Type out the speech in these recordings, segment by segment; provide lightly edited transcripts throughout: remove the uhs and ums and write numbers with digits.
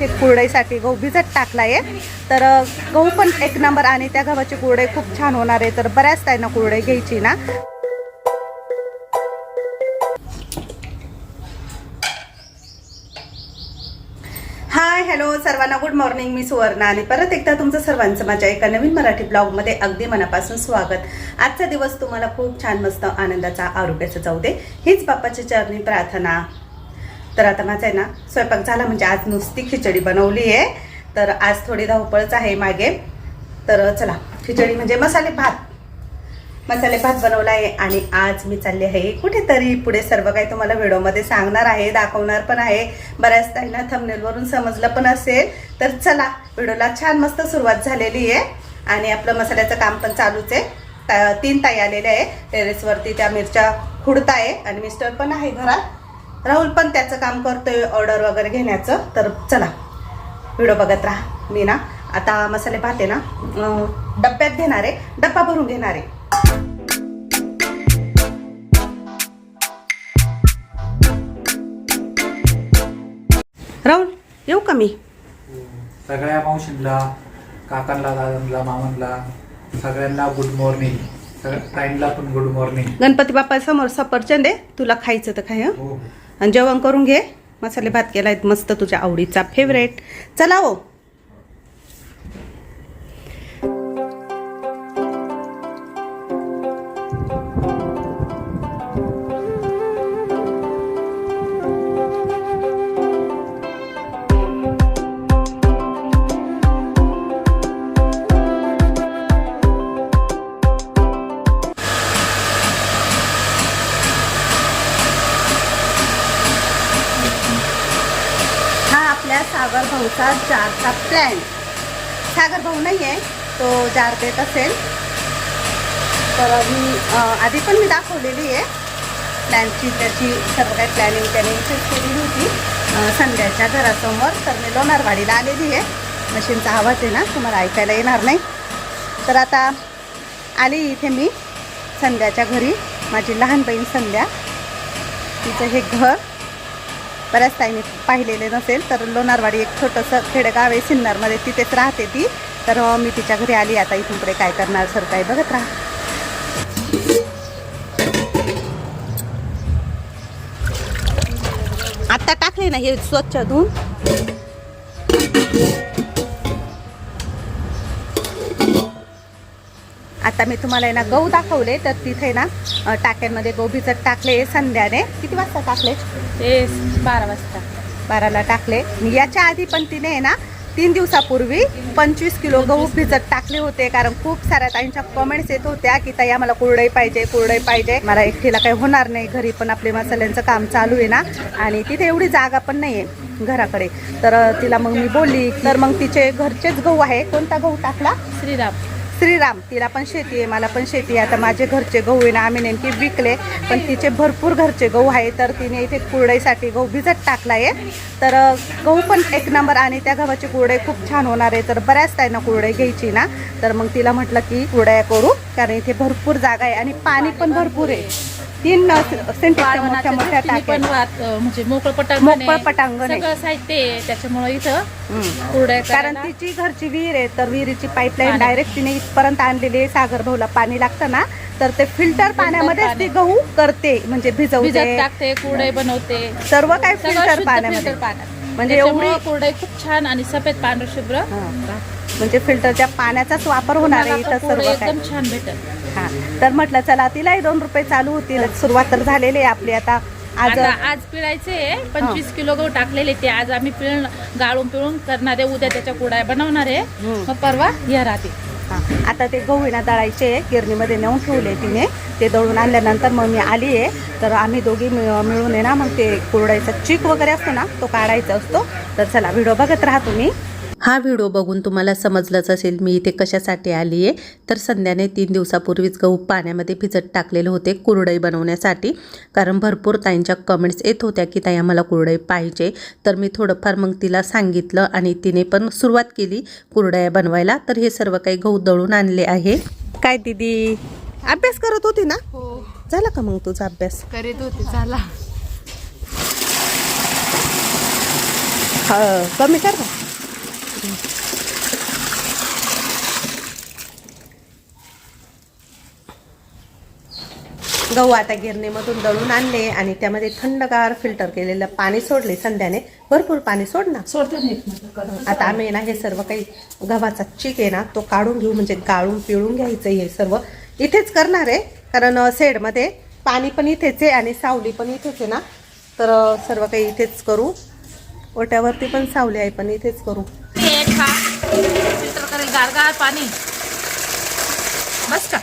इथे कुरडईसाठी गहू भिजत टाकला आहे. तर गहू पण एक नंबर आणि त्या गव्हाची कुरडई खूप छान होणार आहे. तर बऱ्याच ताईंना कुरडई घ्यायची ना. हाय हॅलो सर्वांना गुड मॉर्निंग. मी सुवर्णा आणि परत एकदा तुमचं सर्वांचं माझ्या एका नवीन मराठी ब्लॉगमध्ये अगदी मनापासून स्वागत. आजचा दिवस तुम्हाला खूप छान मस्त आनंदाचा आरोग्याचा जाऊ दे हीच बाप्पाच्या चरणी प्रार्थना. तर आता माझा आहे ना स्वयंपाक झाला, म्हणजे आज नुसती खिचडी बनवली आहे. तर आज थोडी धावपळच आहे मागे. तर चला खिचडी म्हणजे मसाले भात बनवला आहे. आणि आज मी चालली आहे कुठेतरी. पुढे सर्व काही तुम्हाला व्हिडिओमध्ये सांगणार आहे, दाखवणार पण आहे. बऱ्याच ताईंना थंबनेलवरून समजलं पण असेल. तर चला व्हिडिओला छान मस्त सुरुवात झालेली आहे आणि आपलं मसाल्याचं काम पण चालूच आहे. 3 ताई आलेल्या आहे टेरेसवरती, त्या मिरच्या खुडताय आणि मिस्टर पण आहे घरात. राहुल पण त्याचं काम करतोय ऑर्डर वगैरे घेण्याचं. तर चला व्हिडिओ बघत राहा. मी ना आता मसाले भात आहे ना डब्यात घेणार आहे, डब्बा भरून घेणार आहे. राहुल येऊ का मी? सगळ्या मावशींना, काकांना, दादांना, मामांना सगळ्यांना गुड मॉर्निंग. ताईंना पण गुड मॉर्निंग. गणपती बाप्पा समोर सफरचंद आहे, तुला खायचं तर खाय. आणि जेवण करून घे. मसाले भात केलाय मस्त तुझ्या आवडीचा फेवरेट. चला हो. सागर भाऊचा जारचा प्लॅन. सागर भाऊ नाही आहे, तो जार देत असेल. तर आधी पण मी दाखवलेली आहे प्लॅनची, त्याची सर्व काही प्लॅनिंग त्याने इथेच केलेली होती संध्याच्या घरासमोर. तर मी लोणारवाडीला आलेली आहे. मशीनचा आवाज आहे ना, तुम्हाला ऐकायला येणार नाही. तर आता आली इथे मी संध्याच्या घरी. माझी लहान बहीण संध्या, तिचं हे घर बऱ्याच ताईंनी पाहिलेले नसेल. तर लोणारवाडी एक छोटंसं खेडेगाव आहे सिन्नरमध्ये, तिथेच राहते ती. तर मी तिच्या घरी आली. आता इथून पुढे काय करणार सर काय बघत राहा. आता टाकले ना हे स्वच्छ धुवून. आता मी तुम्हाला ना गहू दाखवले. तर तिथे ना टाक्यांमध्ये गहू भिजत टाकले संध्याने. किती वाजता टाकले? ते 12 वाजता. 12ला टाकले. याच्या आधी पण तिने आहे ना 3 दिवसापूर्वी 25 किलो गहू भिजत टाकले होते. कारण खूप साऱ्या ताईंच्या कमेंट्स येत होत्या की ताई आम्हाला कुरडई पाहिजे. मला एकटीला काही होणार नाही, घरी पण आपले मसाल्यांचं काम चालू आहे ना आणि तिथे एवढी जागा पण नाही आहे घराकडे. तर तिला मग मी बोलली. तर मग तिचे घरचेच गहू आहे. कोणता गहू टाकला? श्रीराम. तिला पण शेती आहे, मला पण शेती आहे. आता माझे घरचे गहू आहे ना आम्ही नेमके विकले, पण तिचे भरपूर घरचे गहू आहे. तर तिने इथे कुरडईसाठी गहू भिजत टाकला आहे. तर गहू पण एक नंबर आणि त्या गव्हाची कुरडई खूप छान होणार आहे. तर बऱ्याच ताईंना कुरडई घ्यायची ना. तर मग तिला म्हटलं की कुरडया करू, कारण इथे भरपूर जागा आहे आणि पाणी पण भरपूर आहे. 3 सेंटीच्या मोठ्या टाक्या, म्हणजे मोकळं पटांगण सगळं साहित्य आहे. त्याच्यामुळे इथं कुरडया कारण तिची घरची विहीर आहे. तर विहिरीची पाईपलाईन डायरेक्ट तिने इथपर्यंत आणलेली आहे. सागर भाऊला पाणी लागतं ना, तर ते फिल्टर पाण्यामध्ये ती गहू करते, म्हणजे भिजवते, टाकते, कुरडई बनवते, सर्व काही फिल्टर पाण्यामध्ये. म्हणजे एवढी कुरडई खूप छान आणि सफेद पांढर शुभ्र, म्हणजे फिल्टरच्या पाण्याचाच वापर होणार आहे इथं सर्व एकदम छान भेटेल. हा. तर म्हटलं चला तिलाही 2 रुपये चालू होतील. सुरुवात तर झालेली आहे आपली. आता आज पिळायचे 25 किलो गहू टाकलेले. ते आज आम्ही गाळून पिळून करणार आहे. उद्या त्याच्या कुरडया बनवणार आहे. मग परवा या राहते. आता ते गहू ना दळायचे, गिरणीमध्ये नेऊन ठेवले तिने. ते दळून आणल्यानंतर मग मी आली आहे. तर आम्ही दोघी मिळून आहे ना मग ते कुरडईचा चीक वगैरे असतो ना, तो काढायचा असतो. तर चला व्हिडिओ बघत राहा तुम्ही. हा व्हिडिओ बघून तुम्हाला समजलंच असेल मी इथे कशासाठी आली आहे. तर संध्याने 3 दिवसापूर्वीच गहू पाण्यामध्ये भिजत टाकलेले होते कुरडई बनवण्यासाठी. कारण भरपूर ताईंच्या कमेंट्स येत होत्या की ताई आम्हाला कुरडई पाहिजे. तर मी थोडंफार मग तिला सांगितलं आणि तिने पण सुरुवात केली कुरडया बनवायला. तर हे सर्व काही गहू दळून आणले आहे. काय दीदी अभ्यास करत होती ना? हो. झाला का मग तुझा अभ्यास? करीत होते. झाला. कमी कर ना. गहू आता गिरणीमधून दळून आणले आणि त्यामध्ये थंडगार फिल्टर केलेलं पाणी सोडले. संध्याने भरपूर पाणी सोड ना. आता आम्ही ना हे सर्व काही गव्हाचा चीक आहे ना तो काढून घेऊ, म्हणजे गाळून पिळून घ्यायचं. हे सर्व इथेच करणार आहे कारण शेडमध्ये पाणी पण इथेच आहे आणि सावली पण इथेच आहे ना, तर सर्व काही इथेच करू. ओट्यावरती पण सावली आहे पण इथेच करू. फिल्टर करेल गारगार पाणी. बस का?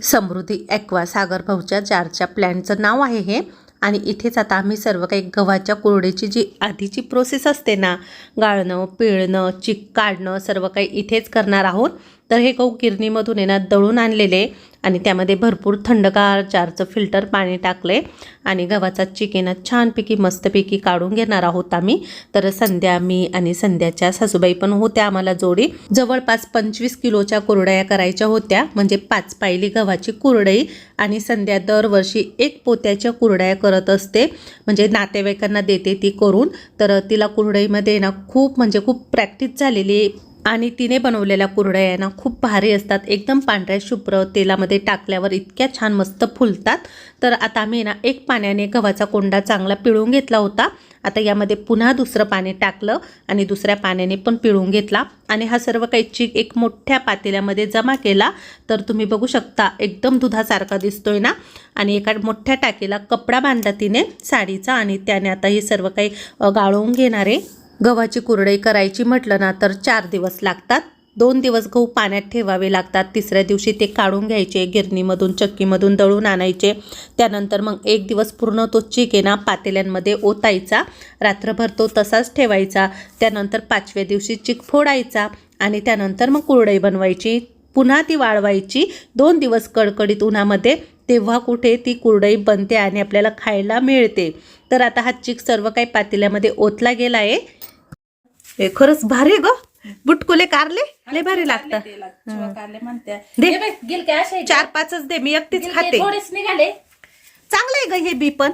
समृद्धी ॲक्वा सागर भाऊच्या जारच्या प्लॅनचं नाव आहे हे. आणि इथेच आता आम्ही सर्व काही गव्हाच्या कुरडईची जी आधीची प्रोसेस असते ना, गाळणं पिळणं चिक काढणं सर्व काही इथेच करणार आहोत. तर हे गहू गिरणीमधून आहे ना दळून आणलेले आणि त्यामध्ये भरपूर थंडगार जारचं फिल्टर पाणी टाकले आणि गव्हाचा चिक आहे ना छानपैकी मस्तपैकी काढून घेणार आहोत आम्ही. तर संध्या मी आणि संध्याच्या सासूबाई पण होत्या आम्हाला जोडी. जवळपास 25 किलोच्या कुरडया करायच्या होत्या, म्हणजे 5 पायली गव्हाची कुरडई. आणि संध्या दरवर्षी 1 पोत्याच्या कुरडया करत असते, म्हणजे नातेवाईकांना देते ती करून. तर तिला कुरडईमध्ये ना खूप म्हणजे खूप प्रॅक्टिस झालेली आहे आणि तिने बनवलेल्या कुरडया ना खूप भारी असतात. एकदम पांढऱ्या शुभ्र तेलामध्ये टाकल्यावर इतक्या छान मस्त फुलतात. तर आता आम्ही ना 1 पाण्याने गव्हाचा कोंडा चांगला पिळून घेतला होता. आता यामध्ये पुन्हा दुसरं पाणी टाकलं आणि दुसऱ्या पाण्याने पण पिळून घेतला आणि हा सर्व काही चीक एक मोठ्या पातेल्यामध्ये जमा केला. तर तुम्ही बघू शकता एकदम दुधासारखा दिसतोय ना. आणि एका मोठ्या टाकीला कपडा बांधला तिने साडीचा आणि त्याने आता हे सर्व काही गाळून घेणार आहे. गव्हाची कुरडई करायची म्हटलं ना तर 4 दिवस लागतात. 2 दिवस गहू पाण्यात ठेवावे लागतात. तिसऱ्या दिवशी ते काढून घ्यायचे, गिरणीमधून चक्कीमधून दळून आणायचे. त्यानंतर मग 1 दिवस पूर्ण तो चिक आहे ना पातेल्यांमध्ये ओतायचा, रात्रभर तो तसाच ठेवायचा. त्यानंतर 5व्या दिवशी चिक फोडायचा आणि त्यानंतर मग कुरडई बनवायची. पुन्हा ती वाळवायची 2 दिवस कडकडीत उन्हामध्ये. तेव्हा कुठे ती कुरडई बनते आणि आपल्याला खायला मिळते. तर आता हा चिक सर्व काही पातेल्यामध्ये ओतला गेला आहे. हे खरंच भारी ग. बुटकुले कारले लय भारी लागतात. दे 4-5च दे, मी एकटीच खाते. थोडेच निघाले. चांगलं आहे ग हे बी पण.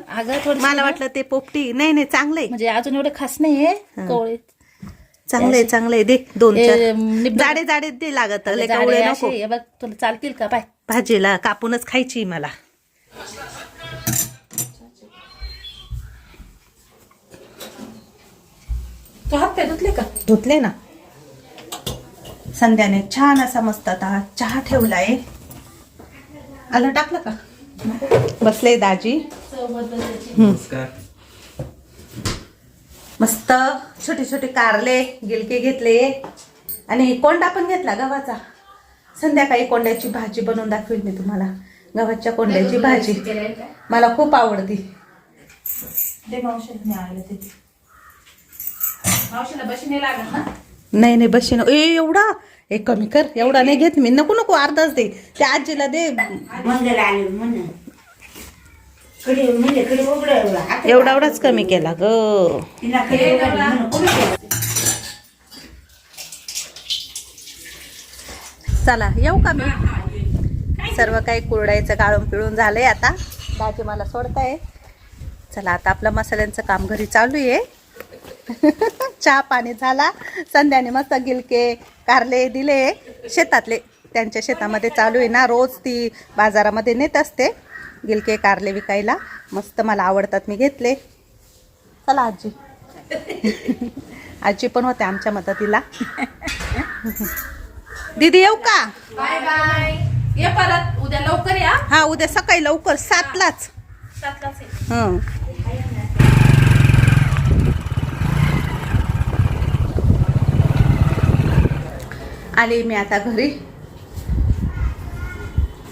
मला वाटलं ते पोपटी. नाही चांगलं आहे, म्हणजे अजून एवढे खास नाहीये. कवळे चांगलं आहे. दे 2-4 जाडे जाडे दे लागत. लय कवळे नको. हे बघ तुला चालतील का? पाय भाजीला कापूनच खायची मला. तू हात पाय धुतले का? धुतले ना. संध्याने छान असा मस्त आता चहा ठेवलाय. आलं टाकलं का? बसले दाजी. मस्त छोटे छोटे कारले गिलके घेतले आणि कोंडा पण घेतला गव्हाचा. संध्याकाळी कोंड्याची भाजी बनवून दाखवेल मी तुम्हाला. गव्हाच्या कोंड्याची भाजी मला खूप आवडती. नाही बशी ना. एवढा एक कमी कर. एवढा नाही घेत मी. नको अर्धाच दे. त्या आजीला दे. एवढाच कमी केला ग. चला येऊ का मी. सर्व काही कुरडायचं गाळून पिळून झालंय. आता दाजी मला सोडताय. चला आता आपलं मसाल्यांचं काम घरी चालू आहे. चहा पाणी झाला. संध्याने मस्त गिलके कारले दिले शेतातले. त्यांच्या शेतामध्ये चालू आहे ना. रोज ती बाजारामध्ये नेत असते गिलके कारले विकायला. मस्त मला आवडतात, मी घेतले. चला आजी. आजी पण होते आमच्या मदतीला. दीदी येऊ का? Bye bye. ये परत उद्या लवकर या. हा उद्या सकाळी लवकर 7लाच. 7लाच. हं. आले मी आता घरी.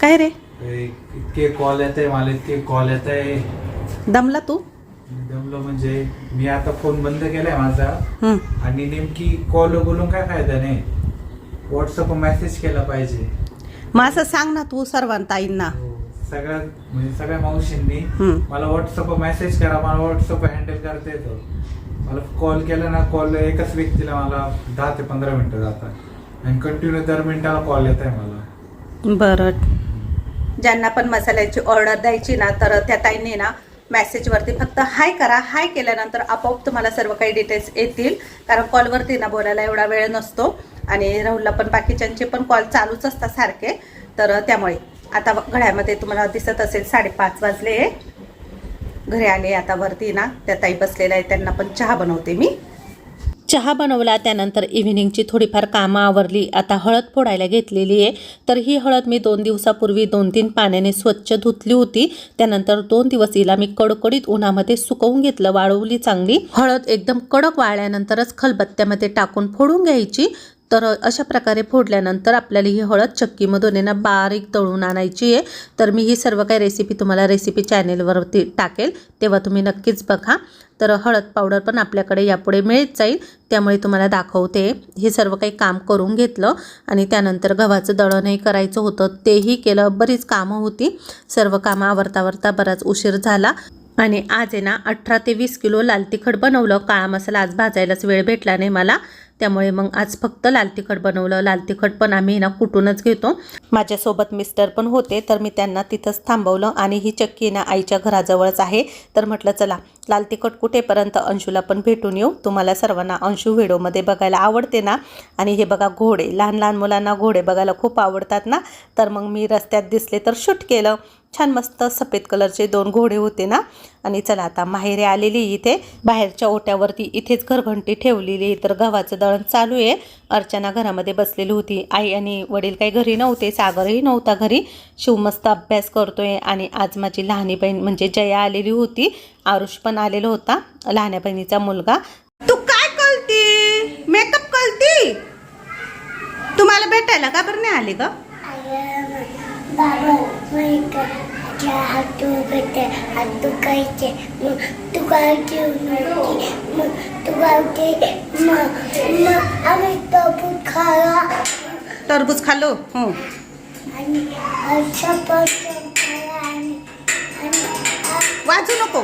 काय रे इतके कॉल येत आहे मला, इतके कॉल येत आहे. दमला तू? दमलो म्हणजे मी आता फोन बंद केलाय माझा. हं. आणि नेमकी कॉल बोलून काय फायदा नाही. व्हॉट्सअप मेसेज केला पाहिजे. मग असं सांग ना तू सर्वांताईंना. सगळ्या मावशींनी मला व्हॉट्सअप मेसेज करा. मला व्हॉट्सअप हँडल करता येतो. मला कॉल केला ना, कॉल एकाच व्यक्तीला मला 10 ते 15 मिनिटं जातात आणि कंटिन्यू दर मिनिटाला कॉल येत आहे मला. बरं. ज्यांना पण मसाल्याची ऑर्डर द्यायची ना तर त्या ताईंनी ना मेसेजवरती फक्त हाय करा. हाय केल्यानंतर आपोआप तुम्हाला सर्व काही डिटेल्स येतील, कारण कॉलवरती ना बोलायला एवढा वेळ नसतो आणि राहुलला पण बाकीच्यांचे पण कॉल चालूच असतात सारखे. तर त्यामुळे आता घड्यामध्ये तुम्हाला दिसत असेल 5:30 वाजले. घरी आले आता वरती ना, त्या ताई बसलेल्या आहे, त्यांना पण चहा बनवते मी. चहा बनवला, त्यानंतर इव्हिनिंगची थोडीफार कामं आवरली. आता हळद फोडायला घेतलेली आहे. तर ही हळद मी 2 दिवसापूर्वी 2-3 पाण्याने स्वच्छ धुतली होती. त्यानंतर 2 दिवस हिला मी कडकडीत उन्हामध्ये सुकवून घेतलं, वाळवली चांगली. हळद एकदम कडक वाळल्यानंतरच खलबत्त्यामध्ये टाकून फोडून घ्यायची. तर अशा प्रकारे फोडल्यानंतर आपल्याला ही हळद चक्कीमधून आहे ना बारीक तळून आणायची आहे. तर मी ही सर्व काही रेसिपी तुम्हाला रेसिपी चॅनेलवरती टाकेल, तेव्हा तुम्ही नक्कीच बघा. तर हळद पावडर पण आपल्याकडे यापुढे मिळत जाईल, त्यामुळे तुम्हाला दाखवते. हे सर्व काही काम करून घेतलं आणि त्यानंतर गव्हाचं दळणही करायचं होतं, तेही केलं. बरीच कामं होती. सर्व कामं आवरता बराच उशीर झाला. आणि आज आहे ना 18 ते 20 किलो लाल तिखट बनवलं. काळा मसाला आज भाजायलाच वेळ भेटला नाही मला, त्यामुळे मग आज फक्त लाल तिखट बनवलं. लाल तिखट पण आम्ही ना कुटूनच घेतो. माझ्यासोबत मिस्टर पण होते, तर मी त्यांना तिथंच थांबवलं. आणि ही चक्की ना आईच्या घराजवळच आहे, तर म्हटलं चला लाल तिखट कुठेपर्यंत अंशूला पण भेटून येऊ. तुम्हाला सर्वांना अंशू व्हिडिओमध्ये बघायला आवडते ना. आणि हे बघा घोडे, लहान लहान मुलांना घोडे बघायला खूप आवडतात ना, तर मग मी रस्त्यात दिसले तर शूट केलं. छान मस्त सफेद कलरचे 2 घोडे होते ना. आणि चला आता माहेरी आलेली इथे बाहेरच्या ओट्यावरती इथेच घरघंटी ठेवलेली, तर गव्हाचं दळण चालू आहे. अर्चना घरामध्ये बसलेली होती. आई आणि वडील काही घरी नव्हते, सागरही नव्हता घरी. शिव मस्त अभ्यास करतोय. आणि आज माझी लहानी बहीण म्हणजे जया आलेली होती. आरुष पण आलेला होता, लहान्या बहिणीचा मुलगा. तू काय करती? मेकअप करती? तुम्हाला भेटायला का बरं नाही आले ग? बाबा हात दुखायचे, हात दुखायचे, मग तू गावते, मग तू गावते, मग आम्ही टरबूज खाला. टरबूज खाल्लो. हो. आणि सफरचंद खाला. आणि वाजू नको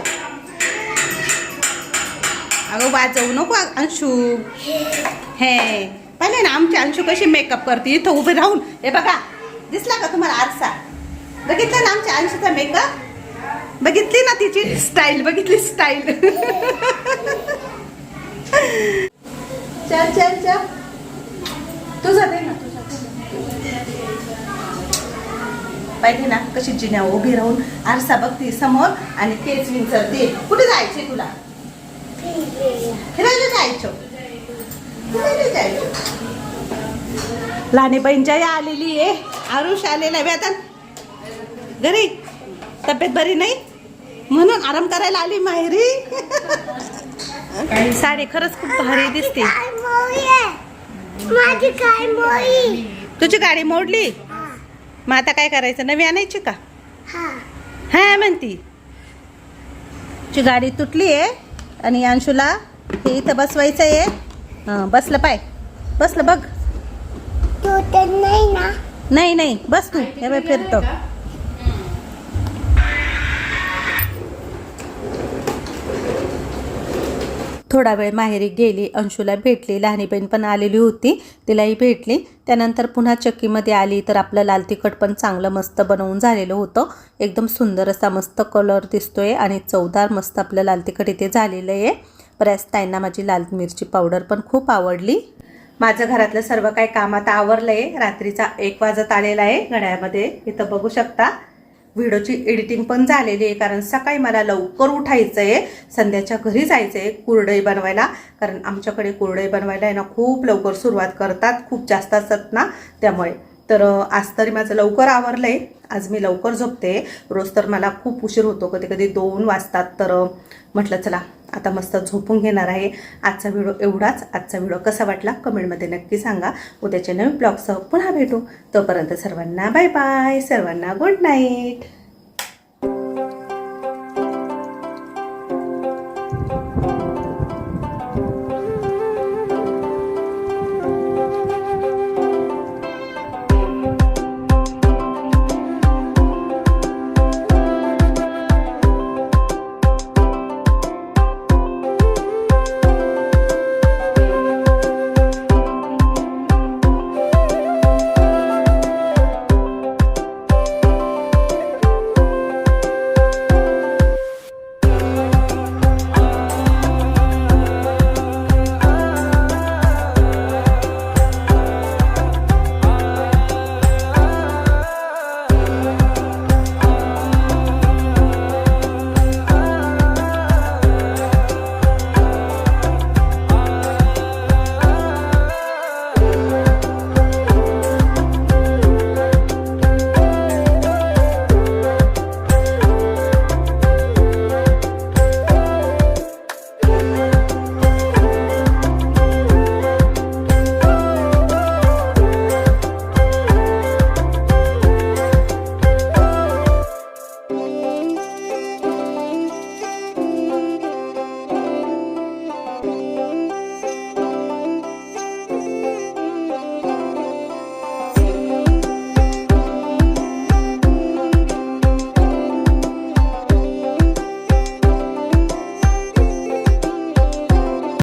अगं, वाजवू नको अंशू. हे पाहिले ना आमची अंशू कशी मेकअप करते इथं उभे राहून. हे बघा, दिसला का तुम्हाला आरसा? बघितला ना आमच्या अंशूचा मेकअप? बघितली ना तिची स्टाईल? बघितली स्टाईल? चल चल चल, तुझा दे ना, पाहिजे ना कशी जिन्या उभी राहून आरसा बघती समोर आणि केस विंचरते. कुठे जायचे तुला? फिरायला जायचं. लहानी बहीण जया आलेली आहे, आरुष आलेला आहे. आता घरी तब्येत बरी नाही म्हणून आराम करायला आली माहेरी. साडी खरंच खूप भारी दिसते. माझी काय मोई. तुझी गाडी मोडली, मग आता काय करायचं? नवी आणायची का? हा म्हणती. तुझी गाडी तुटली आहे आणि अंशूला हे इथं बसवायचं आहे. हां बसलं, पाय बसलं बघ. तू तर नाही ना. नाही नाही, बस तू. हे बाय फिरतो. थोडा वेळ माहेरी गेली, अंशूला भेटली. लहानी बहीण पण आलेली होती, तिलाही भेटली. त्यानंतर पुन्हा चक्कीमध्ये आली, तर आपलं लाल तिखट पण चांगलं मस्त बनवून झालेलं होतं. एकदम सुंदर असा मस्त कलर दिसतोय आणि चवदार मस्त आपलं लाल तिखट इथे झालेलं आहे. बऱ्याच ताईंना माझी लाल मिरची पावडर पण खूप आवडली. माझं घरातलं सर्व काही काम आता आवरलं आहे. रात्रीचा 1 वाजत आलेला आहे घड्याळामध्ये, इथं बघू शकता. व्हिडिओची एडिटिंग पण झालेली आहे, कारण सकाळी मला लवकर उठायचं आहे. संध्याच्या घरी जायचं आहे कुरडई बनवायला, कारण आमच्याकडे कुरडई बनवायला आहे ना खूप लवकर सुरुवात करतात, खूप जास्त असतात ना, त्यामुळे. तर आज तरी माझं लवकर आवरलं आहे. आज मी लवकर झोपते. रोज तर मला खूप उशीर होतो, कधी कधी 2 वाजतात. तर म्हटलं चला आता मस्त झोपून घेणार आहे. आजचा व्हिडिओ एवढाच. आजचा व्हिडिओ कसा वाटला कमेंटमध्ये नक्की सांगा. उद्याच्या नवीन ब्लॉगसह पुन्हा भेटू. तोपर्यंत सर्वांना बाय बाय, सर्वांना गुड नाईट.